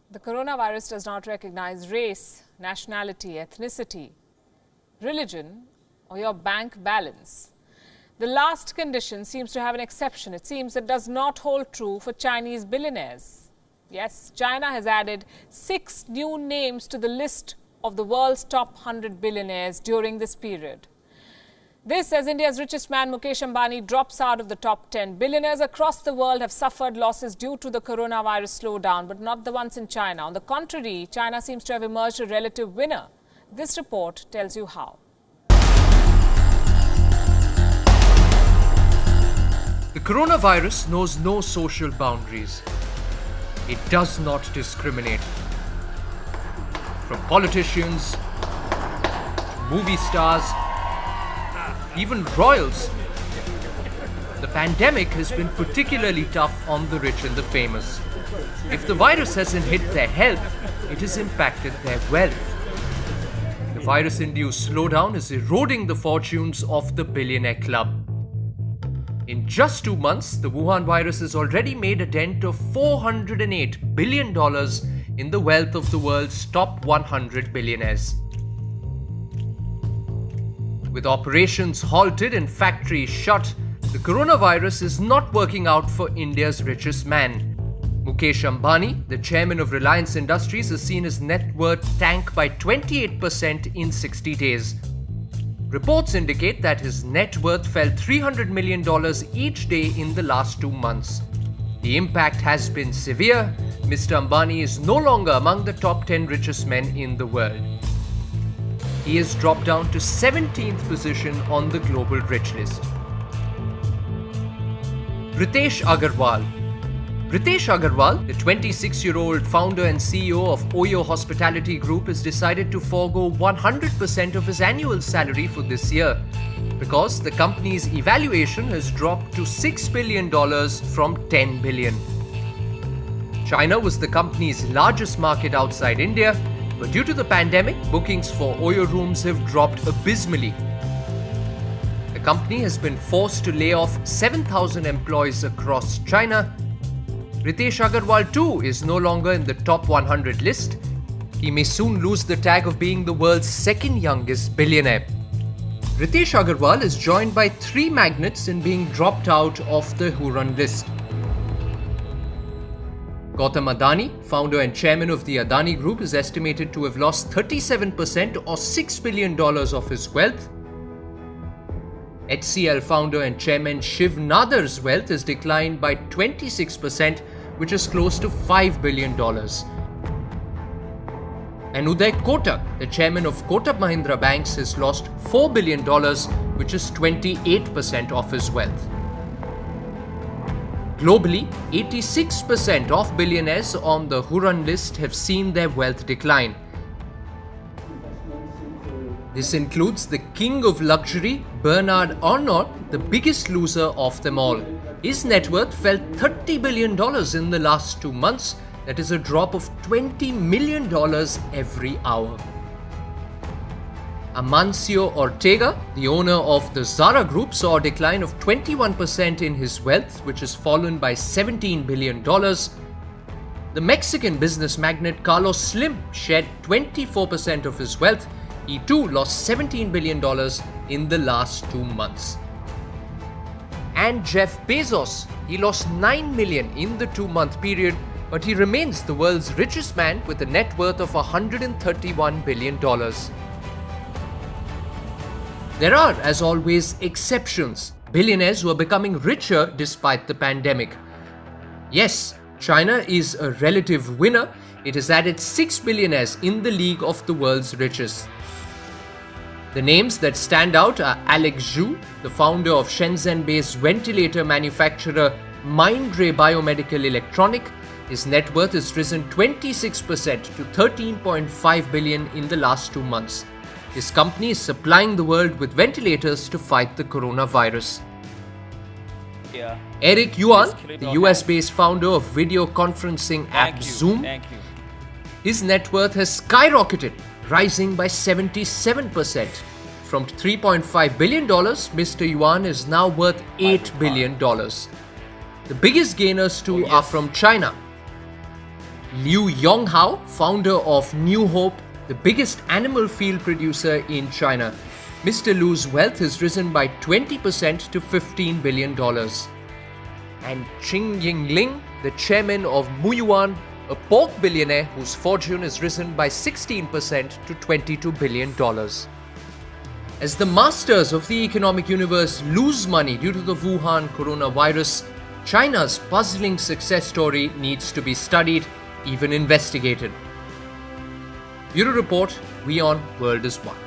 The coronavirus does not recognize race, nationality, ethnicity, religion, or your bank balance. The last condition seems to have an exception. It seems it does not hold true for Chinese billionaires. Yes, China has added 6 new names to the list of the world's top 100 billionaires during this period. This as India's richest man Mukesh Ambani drops out of the top 10. Billionaires across the world have suffered losses due to the coronavirus slowdown, but not the ones in China. On the contrary, China seems to have emerged a relative winner. This report tells you how. The coronavirus knows no social boundaries. It does not discriminate. From politicians to movie stars, even royals. The pandemic has been particularly tough on the rich and the famous. If the virus hasn't hit their health, it has impacted their wealth. The virus-induced slowdown is eroding the fortunes of the billionaire club. In just 2 months, the Wuhan virus has already made a dent of $408 billion in the wealth of the world's top 100 billionaires. With operations halted and factories shut, the coronavirus is not working out for India's richest man. Mukesh Ambani, the chairman of Reliance Industries, has seen his net worth tank by 28% in 60 days. Reports indicate that his net worth fell $300 million each day in the last 2 months. The impact has been severe. Mr. Ambani is no longer among the top 10 richest men in the world. He has dropped down to 17th position on the global rich list. Ritesh Agarwal. Ritesh Agarwal, the 26-year-old founder and CEO of Oyo Hospitality Group, has decided to forego 100% of his annual salary for this year because the company's evaluation has dropped to $6 billion from $10 billion. China was the company's largest market outside India, but due to the pandemic, bookings for Oyo rooms have dropped abysmally. The company has been forced to lay off 7,000 employees across China. Ritesh Agarwal too is no longer in the top 100 list. He may soon lose the tag of being the world's second youngest billionaire. Ritesh Agarwal is joined by 3 magnates in being dropped out of the Huron list. Gautam Adani, founder and chairman of the Adani Group, is estimated to have lost 37% or $6 billion of his wealth. HCL founder and chairman Shiv Nadar's wealth has declined by 26%, which is close to $5 billion. And Uday Kotak, the chairman of Kotak Mahindra Banks, has lost $4 billion, which is 28% of his wealth. Globally, 86% of billionaires on the Huron list have seen their wealth decline. This includes the king of luxury, Bernard Arnault, the biggest loser of them all. His net worth fell $30 billion in the last 2 months. That is a drop of $20 million every hour. Amancio Ortega, the owner of the Zara Group, saw a decline of 21% in his wealth, which has fallen by $17 billion. The Mexican business magnate Carlos Slim shed 24% of his wealth. He too lost $17 billion in the last 2 months. And Jeff Bezos, he lost $9 million in the 2-month period, but he remains the world's richest man with a net worth of $131 billion. There are, as always, exceptions. Billionaires who are becoming richer despite the pandemic. Yes, China is a relative winner. It has added 6 billionaires in the league of the world's richest. The names that stand out are Alex Zhu, the founder of Shenzhen-based ventilator manufacturer Mindray Biomedical Electronic. His net worth has risen 26% to $13.5 billion in the last 2 months. His company is supplying the world with ventilators to fight the coronavirus. Eric Yuan, the US-based founder of video conferencing app Zoom, his net worth has skyrocketed, rising by 77%. From $3.5 billion, Mr. Yuan is now worth $8 billion. The biggest gainers too are from China. Liu Yonghao, founder of New Hope, the biggest animal feed producer in China. Mr. Liu's wealth has risen by 20% to $15 billion. And Qing Yingling, the chairman of Muyuan, a pork billionaire whose fortune has risen by 16% to $22 billion. As the masters of the economic universe lose money due to the Wuhan coronavirus, China's puzzling success story needs to be studied, even investigated. Bureau Report, WION World is One.